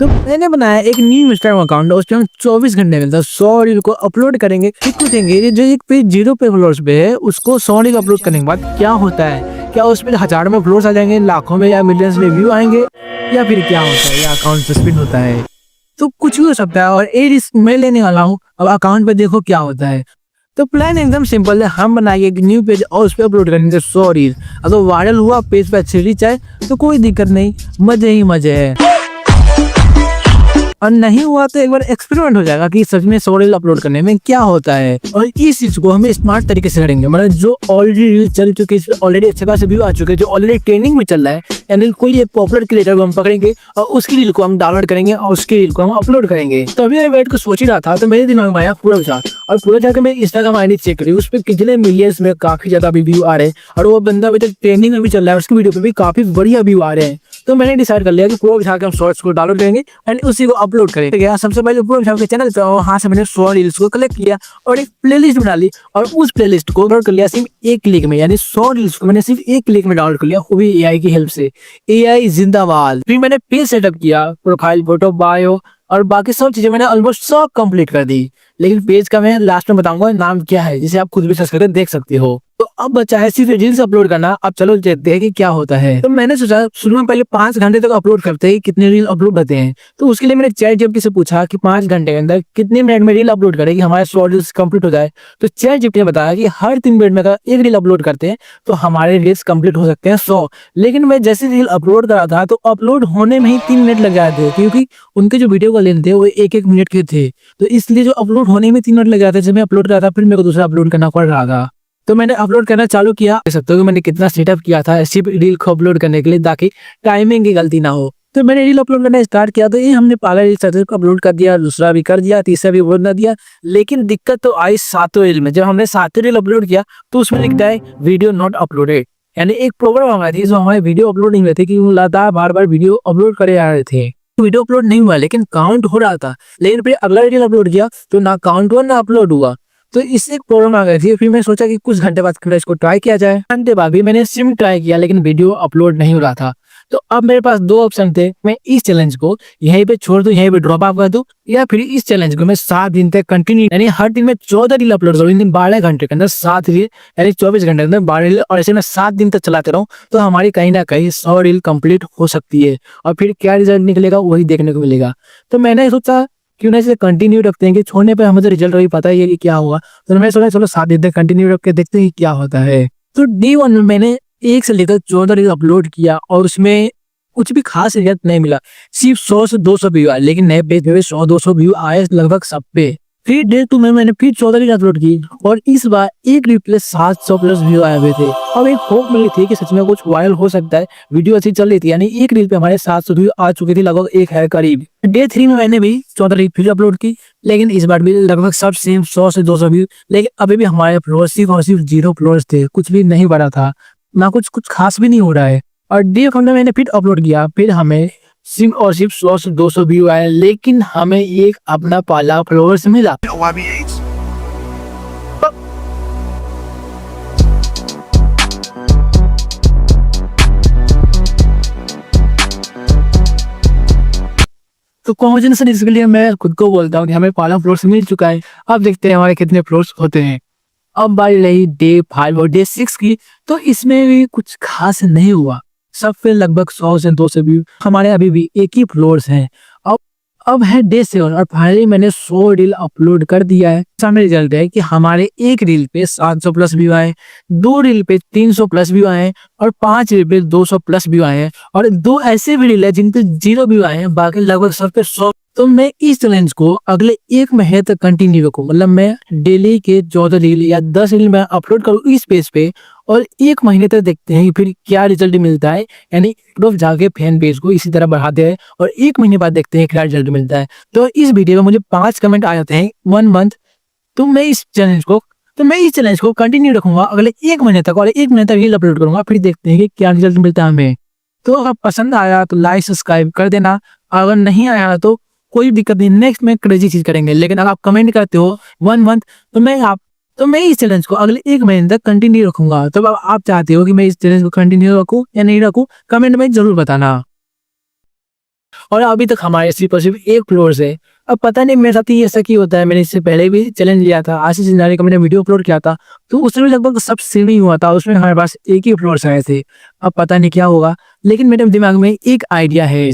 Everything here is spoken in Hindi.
तो मैंने बनाया एक न्यू इंस्टाग्राम अकाउंट, उस पे हम 24 घंटे के अंदर 100 रील को अपलोड करेंगे। फिर पूछेंगे ये जो एक पेज 0 पे फॉलोअर्स पे है उसको 100 रील अपलोड करने के बाद क्या होता है, क्या उस पे हजारों में फॉलोअर्स आ जाएंगे, लाखों में या मिलियंस में व्यू आएंगे, या फिर क्या होता है, या अकाउंट सस्पेंड होता है। तो कुछ भी हो सकता है और ये रिस्क मैं लेने वाला हूँ। अब अकाउंट पे देखो क्या होता है। तो प्लान एकदम सिंपल है, हम बनाएंगे एक न्यू पेज और उस पर अपलोड करेंगे 100 रील। अगर वायरल हुआ, पेज पे अच्छी रीच आए तो कोई दिक्कत नहीं, मजे ही मजे है। और नहीं हुआ तो एक बार एक्सपेरिमेंट हो जाएगा कि सच में 100 रील अपलोड करने में क्या होता है। और इस चीज को हमें स्मार्ट तरीके से करेंगे, मतलब जो ऑलरेडी रील चल चुके हैं, ऑलरेडी अच्छे खासे व्यू आ चुके हैं, जो ऑलरेडी ट्रेंडिंग में चल रहा है, यानी कोई एक पॉपुलर क्रिएटर को हम पकड़ेंगे और उसकी रील को हम डाउनलोड करेंगे और उसकी रील को हम अपलोड करेंगे। तो अभी मैं बैठ कर सोच ही रहा था तो मेरे दिमाग में आया पूरा विचार, और पूरा जाकर मैं इंस्टाग्राम आईडी चेक करी, उस पर कितने मिलियंस में काफी ज्यादा व्यू आ रहे हैं और वो बंदा अभी तक ट्रेंडिंग में भी चल रहा है, उसकी वीडियो पे भी काफी बढ़िया व्यू आ रहे हैं। तो मैंने डिसाइड कर लिया कि पूरा बिछा के हम शॉर्ट्स को डाउनलोड करेंगे एंड उसी को अपलोड करेंगे। सबसे पहले पूरा बिछा के चैनल पे वहां से मैंने 100 रील्स को कलेक्ट किया और एक प्लेलिस्ट बना ली, और उस प्लेलिस्ट को डाउनलोड कर लिया सिर्फ एक क्लिक में, यानी 100 रील्स को मैंने सिर्फ एक क्लिक में डाउनलोड कर लिया, वो भी एआई की हेल्प से। एआई जिंदाबाद। फिर मैंने पेज सेटअप किया, प्रोफाइल, फोटो, बायो और बाकी सब चीजें मैंने ऑलमोस्ट सब कंप्लीट कर दी। लेकिन पेज का मैं लास्ट में बताऊंगा नाम क्या है, जिसे आप खुद भी सर्च करके देख सकते हो। तो अब बचा है सिर्फ रील्स अपलोड करना। अब चलो देखते हैं कि क्या होता है। तो मैंने सोचा शुरू में पहले 5 घंटे तक अपलोड करते हैं, कितने रील अपलोड करते हैं। तो उसके लिए मैंने चैटजीपीटी से पूछा कि 5 घंटे के अंदर कितने मिनट में रील अपलोड करें कि हमारे 100 रील्स कंप्लीट हो जाए। तो चैटजीपीटी ने बताया कि हर 3 मिनट में अगर एक रील अपलोड करते हैं तो हमारे रील्स कंप्लीट हो सकते हैं 100। लेकिन मैं जैसे रील अपलोड करा था तो अपलोड होने में ही 3 मिनट लग जाते थे, क्योंकि उनके जो वीडियो का लेंथ थे वो 1-1 मिनट के थे। तो इसलिए जो अपलोड होने में 3 मिनट लग जाते थे, जब मैं अपलोड करा था फिर मेरे को दूसरा अपलोड करना पड़ रहा था। तो मैंने अपलोड करना चालू किया। देख सकते हो कि मैंने कितना सेटअप किया था सिर्फ रील को अपलोड करने के लिए, ताकि टाइमिंग की गलती ना हो। तो मैंने रील अपलोड करना स्टार्ट किया तो ये हमने पागल रील को अपलोड कर दिया, दूसरा भी कर दिया, तीसरा भी अपलोड कर दिया। लेकिन दिक्कत तो आई 7वें रील में। जब हमने 7वें रील अपलोड किया तो उसमें लिखता है वीडियो नॉट अपलोडेड, यानी एक प्रॉब्लम आ गई थी जो हमारे वीडियो अपलोड नहीं हुए थे, कि लगातार बार बार वीडियो अपलोड करे जा रहे थे। वीडियो अपलोड नहीं हुआ लेकिन काउंट हो रहा था। लेकिन फिर अगला रील अपलोड किया तो ना काउंट हुआ ना अपलोड हुआ। तो इससे एक प्रॉब्लम आ गई थी। फिर मैं सोचा कि कुछ घंटे बाद इसको ट्राई किया जाए। घंटे बाद भी मैंने सिम ट्राई किया लेकिन वीडियो अपलोड नहीं हो रहा था। तो अब मेरे पास 2 ऑप्शन थे, मैं इस चैलेंज को यहीं पे छोड़ दूं, यहीं पे ड्रॉप आउट कर दूं, या फिर इस चैलेंज को मैं 7 दिन तक कंटिन्यू, यानी हर दिन में 14 रील अपलोड करूँ, इन दिन 12 घंटे के अंदर 7 रील, यानी 24 घंटे के अंदर 12 रील, और ऐसे मैं 7 दिन तक चलाते रहूं तो हमारी कहीं ना कहीं 100 रील कंप्लीट हो सकती है। और फिर क्या रिजल्ट निकलेगा वही देखने को मिलेगा। तो मैंने सोचा क्यों ना इसे कंटिन्यू रखते हैं, कि छोड़ने पे हमें तो रिजल्ट अभी पता ही है कि क्या होगा। तो मैं सोचा चलो 7 दिन तक कंटिन्यू रख के देखते हैं कि क्या होता है। तो डे 1 में मैंने 1 से लेकर 14 रील अपलोड किया और उसमें कुछ भी खास रिजल्ट नहीं मिला, सिर्फ 100 से 200 व्यू आए। लेकिन नए पेज पे 100-200 व्यू आए लगभग सब पे। फिर डे 2 में मैंने फिर 14 रील अपलोड की और इस बार एक रील पे 700 प्लस व्यू आए हुए थे। अब एक होप मिली थी कि सच में कुछ वायरल हो सकता है, वीडियो अच्छी चल रही थी, यानी एक रील पे हमारे 700 व्यू आ चुके थे, लगभग 1 है करीब। डे 3 में मैंने भी 14 रील फिर अपलोड की, लेकिन इस बार भी लगभग सब सेम 100 से 200 व्यू। लेकिन अभी भी हमारे फॉलोअर्स सिर्फ और सिर्फ 0 फॉलोअर्स थे, कुछ भी नहीं बढ़ा था, ना कुछ खास भी नहीं हो रहा है। और डे 5 में मैंने फिर अपलोड किया, फिर हमें सिर्फ और सिर्फ 100 से 200 व्यू आए, लेकिन हमें एक अपना पहला फॉलोअर्स मिला। तो कॉन्फिडेंस इसके लिए मैं खुद को बोलता हूँ कि हमें पहला फ्लोर्स मिल चुका है। अब देखते हैं हमारे कितने फ्लोर्स होते हैं। अब बारी रही डे 5 और डे 6 की, तो इसमें भी कुछ खास नहीं हुआ, सब पे लगभग 100 से 200 व्यू। हमारे अभी भी एक ही फ्लोर्स हैं। अब है डे 7 और फाइनली मैंने 100 रील अपलोड कर दिया है। सामने रिजल्ट है कि हमारे एक रील पे 700 प्लस व्यू आए, 2 रील पे 300 प्लस व्यू आए और 5 रील पे 200 प्लस व्यू आए हैं, और 2 ऐसे भी रील है जिन पे 0 व्यू आए हैं, बाकी लगभग सब पे 100। तो मैं इस चैलेंज को अगले 1 महीने तक कंटिन्यू रखूं, मतलब मैं डेली के 14 रील या 10 रील मैं अपलोड करूं इस पेज पे, और 1 महीने तक देखते हैं कि फिर क्या रिजल्ट मिलता है। यानी लोग जाके फैन पेज को इसी तरह बढ़ाते हैं और 1 महीने बाद देखते हैं क्या रिजल्ट मिलता है। तो इस वीडियो में मुझे 5 कमेंट आ जाते हैं 1 मंथ। तो मैं इस चैलेंज को कंटिन्यू रखूंगा अगले 1 महीने तक, और 1 महीने तक रील अपलोड करूंगा, फिर देखते हैं कि क्या रिजल्ट मिलता है हमें। तो अगर पसंद आया तो लाइक सब्सक्राइब कर देना, अगर नहीं आया तो कोई दिक्कत नहीं, नेक्स्ट में क्रेजी चीज करेंगे। लेकिन अगर आप कमेंट करते हो 1 मंथ तो मैं इस चैलेंज को अगले 1 महीने तक कंटिन्यू रखूंगा। तो अब आप चाहते हो कि मैं इस चैलेंज को कंटिन्यू रखूं या नहीं रखूं, कमेंट में जरूर बताना। और अभी तक हमारे सिर्फ और सिर्फ एक फ्लोर है। अब पता नहीं मेरे साथ ही ऐसा क्यों होता है। मैंने इससे पहले भी चैलेंज लिया था, आशीष जिंदानी का मैंने वीडियो अपलोड किया था, तो उसमें लगभग सब सेम ही हुआ था। उसमें हमारे पास एक ही फ्लोर्स आए थे। अब पता नहीं क्या होगा, लेकिन मेरे दिमाग में एक आइडिया है।